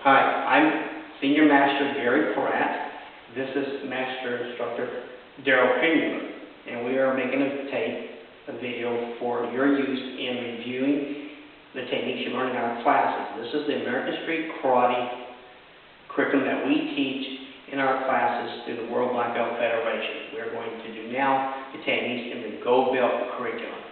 Hi, I'm Senior Master Gary Pratt. This is Master Instructor Daryl Pena, and we are making a video for your use in reviewing the techniques you learn in our classes. This is the American Street Karate curriculum that we teach in our classes through the World Black Belt Federation. We're going to do now the techniques in the Gold Belt curriculum.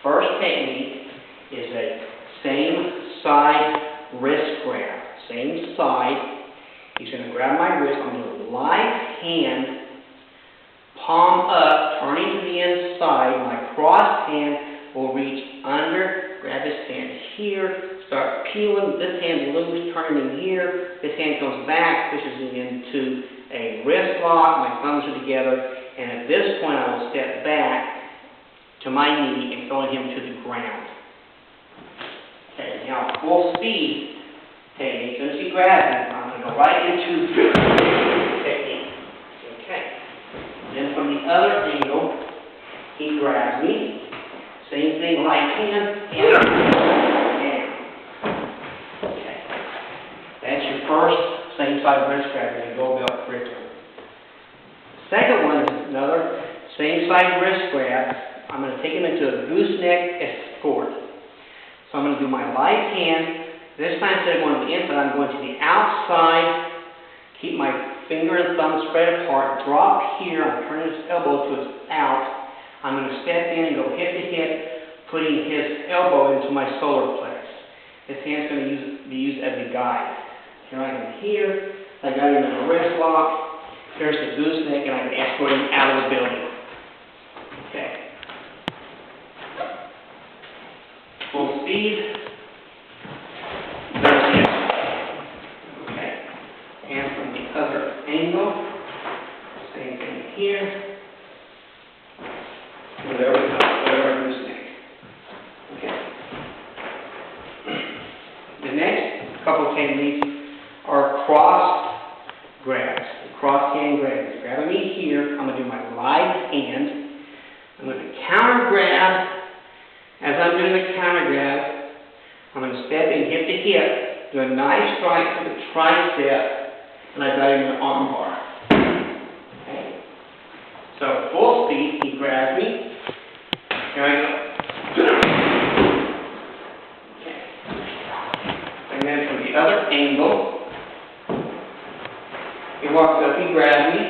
First technique is a same side wrist grab. Same side. He's going to grab my wrist. I'm going to live hand, palm up, turning to the inside. My crossed hand will reach under, grab his hand here, start peeling this hand loose, turning in here. This hand comes back, pushes it into a wrist lock. My thumbs are together. And at this point, I will step back to my knee and throw him to the ground. Okay, now full speed technique. As soon as he grabs me, I'm going to go right into technique. Okay. Then from the other angle, he grabs me. Same thing, right hand, and down. Okay. That's your first same side wrist grab in the Gold Belt curriculum. Second one is another same side wrist grab. I'm going to take him into a gooseneck escort. So I'm going to do my right hand. This time, instead of going to the inside, I'm going to the outside. Keep my finger and thumb spread apart. Drop here. I'm turning his elbow to his out. I'm going to step in and go hip to hip, putting his elbow into my solar plex. This hand's going to be used as a guide. Here I am here. I got him in a wrist lock. Here's the gooseneck, and I can escort him out of the building. Okay. Full speed. There's the okay. And from the other angle, same thing here. And there we go. There's our gooseneck. Okay. The next couple of techniques are cross grabs. Cross hand grabs. Grabbing me here, I'm going to do my right hand. I'm going to counter grab. As I'm doing the counter grab, I'm going to step in hip to hip, do a nice strike to the tricep, and I got him in the arm bar. Okay. So full speed, he grabs me. Here I go. Okay. And then from the other angle, he walks up, he grabs me.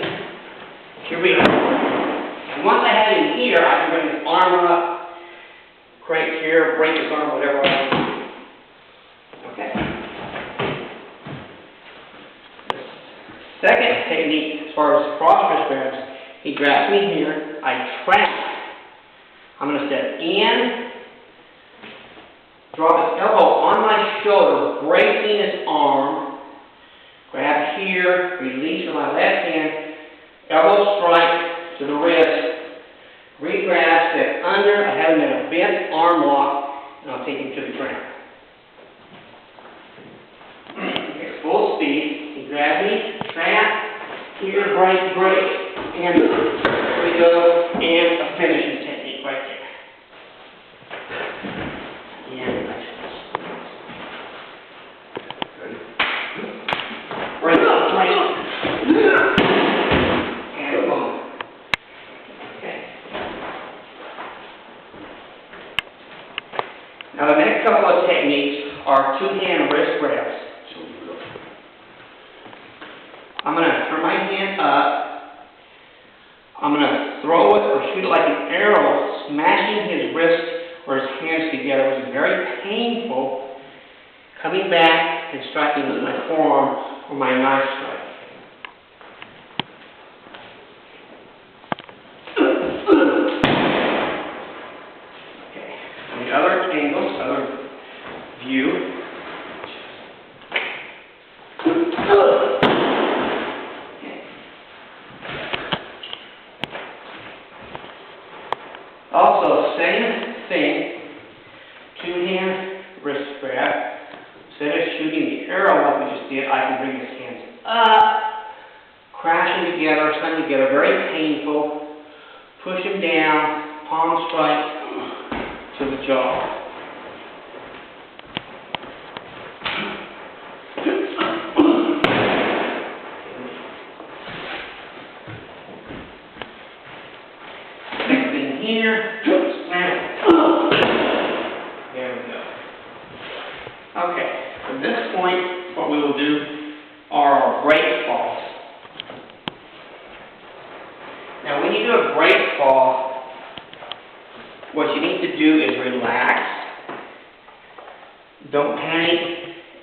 Here we go. And once I have him here, I can bring his arm up, crank here, break his arm, whatever I want to do. Okay. The second technique, as far as cross wrist grabs, he grabs me here, I trap. I'm going to step in, drop his elbow on my shoulder, bracing his arm, grab here, release with my left hand, elbow strike to the wrist, re-grab, step under, I have him in a bent arm lock, and I'll take him to the ground. Okay, full speed, he grabs me, trap, here, break, and here we go, and a finishing technique right there. And nice. Break, and boom. Okay. Now the next couple of techniques are two-hand wrist grabs. I'm going to turn my hand up. I'm going to throw it or shoot it like an arrow, smashing his wrist or his hands together, which is very painful. Coming back and striking with my forearm or my knife strike. Okay. On the other angle, other view. Also, same thing, two-hand wrist grab. Instead of shooting the arrow like we just did, I can bring his hands up, crashing together, slam together, very painful. Push him down, palm strike to the jaw. Okay, at this point, what we will do are our break falls. Now, when you do a break fall, what you need to do is relax, don't panic,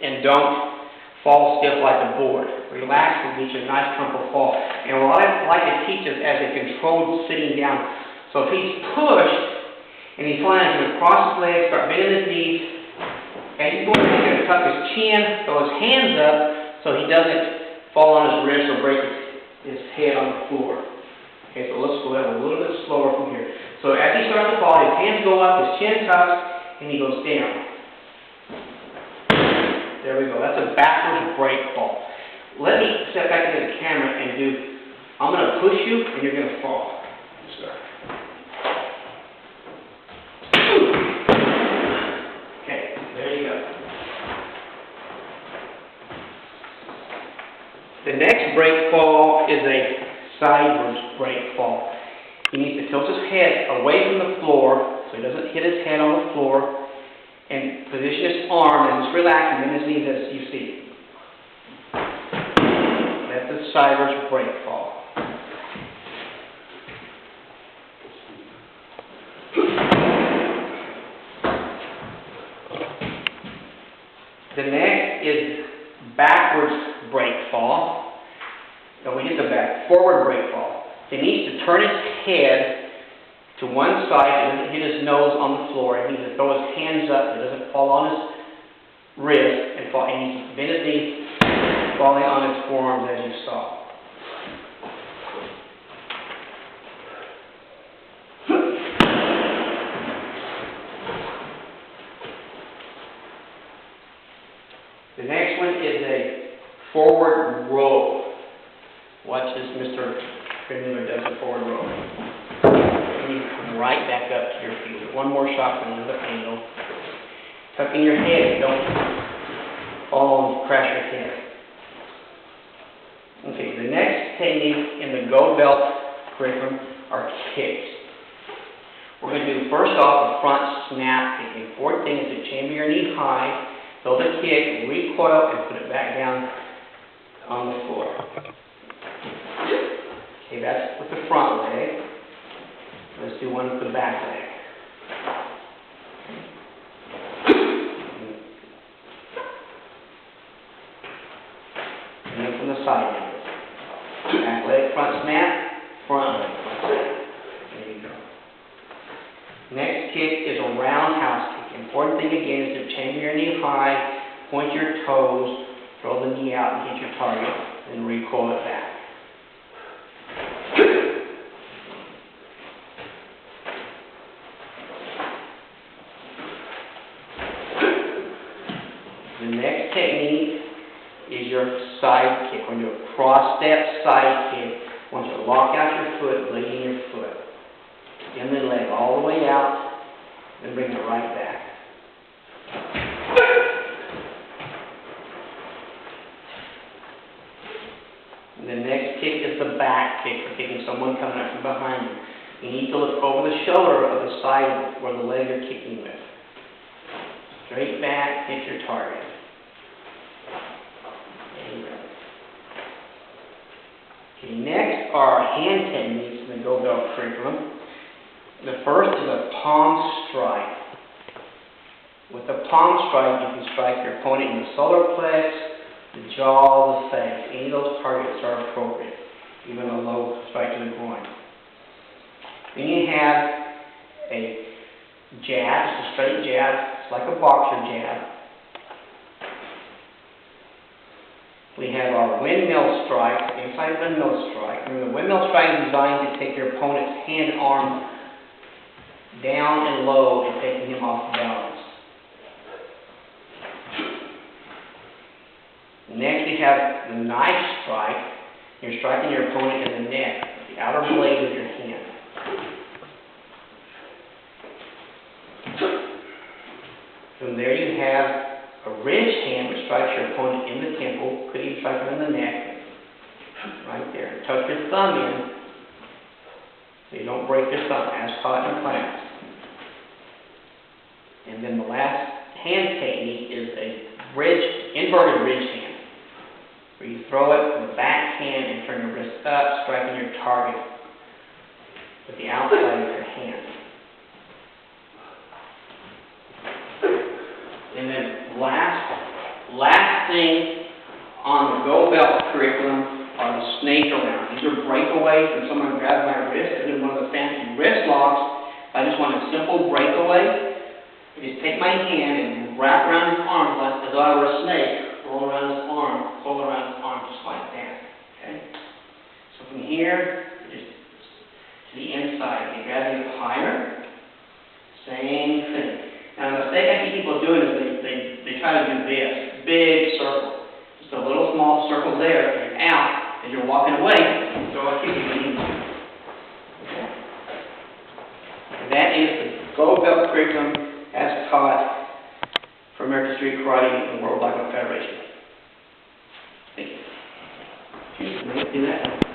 and don't fall stiff like a board. Relax will get you a nice comfortable fall. And what I like to teach is as a controlled sitting down. So if he's pushed and he's flying, he's going to cross his legs, start bending his knees. As he's going, he's going to tuck his chin, throw his hands up so he doesn't fall on his wrist or break his head on the floor. Okay, so let's go down a little bit slower from here. So as he starts to fall, his hands go up, his chin tucks, and he goes down. There we go. That's a backwards break fall. Let me step back into the camera and do, I'm going to push you and you're going to fall. Okay, there you go. The next break fall is a sideways break fall. He needs to tilt his head away from the floor so he doesn't hit his head on the floor, and position his arm and just relax and bend his knees as you see. That's a sideways break fall. The next is backwards break fall. So we get the forward break fall. He needs to turn his head to one side, so he doesn't hit his nose on the floor. He needs to throw his hands up so it doesn't fall on his wrist and fall. He needs to bend his knees, falling on his forearms as you saw. The next one is a forward roll. Watch this, Mr. Miller does a forward roll. And you come right back up to your feet. One more shot from another angle. Tucking your head, don't fall and crash your head. Okay, the next technique in the Go Belt curriculum are kicks. We're going to do first off a front snap kick. The important thing is to chamber your knee high, throw the kick, recoil, and put it back down on the floor. Okay, that's with the front leg. Let's do one with the back leg. And then from the side leg. Back leg, front snap, front leg, front snap. There you go. Next kick is a roundhouse kick. Important thing again is to chamber your knee high, point your toes, throw the knee out and hit your target, and recoil it back. The next technique is your side kick. When you do a cross-step side kick, I want you to lock out your foot, leg in your foot. Extend the leg all the way out, and bring it right back. And the next kick is the back kick for kicking someone coming up from behind you. You need to look over the shoulder of the side where the leg you're kicking with. Straight back, hit your target. There you go. Okay, next are hand techniques in the Go Belt curriculum. The first is a palm strike. With a palm strike, you can strike your opponent in the solar plex, the jaw, the face. Any of those targets are appropriate, even a low strike to the groin. Then you have a jab, it's a straight jab. It's like a boxer jab. We have our windmill strike, inside windmill strike. Remember, the windmill strike is designed to take your opponent's hand and arm down and low and taking him off balance. Next we have the knife strike. You're striking your opponent in the neck, the outer blade of your hand. From there you have a wrench hand which strikes your opponent in the temple, could even strike him in the neck, right there. Tuck your thumb in so you don't break your thumb, as taught in class. And then the last hand technique is a inverted ridge hand, where you throw it with the back hand and turn your wrist up, striking your target with the outside of your hand. And then last thing on the Go Belt curriculum are the snake around. These are breakaway from someone grabbed my wrist and did one of the fancy wrist locks. I just want a simple breakaway. I just take my hand and wrap around his arm as though I were a snake, roll around his arm, pull around his arm just like that. Okay? So from here, just to the inside, you grab it higher. Same thing. Now, the mistake I see people doing is they try to do this big circle. Just a little small circle there, and you're out. As you're walking away, you throw a kick again. Okay? And that is the Go Belt curriculum as taught for American Street Karate and the World Black Belt Federation. Thank you. Do that.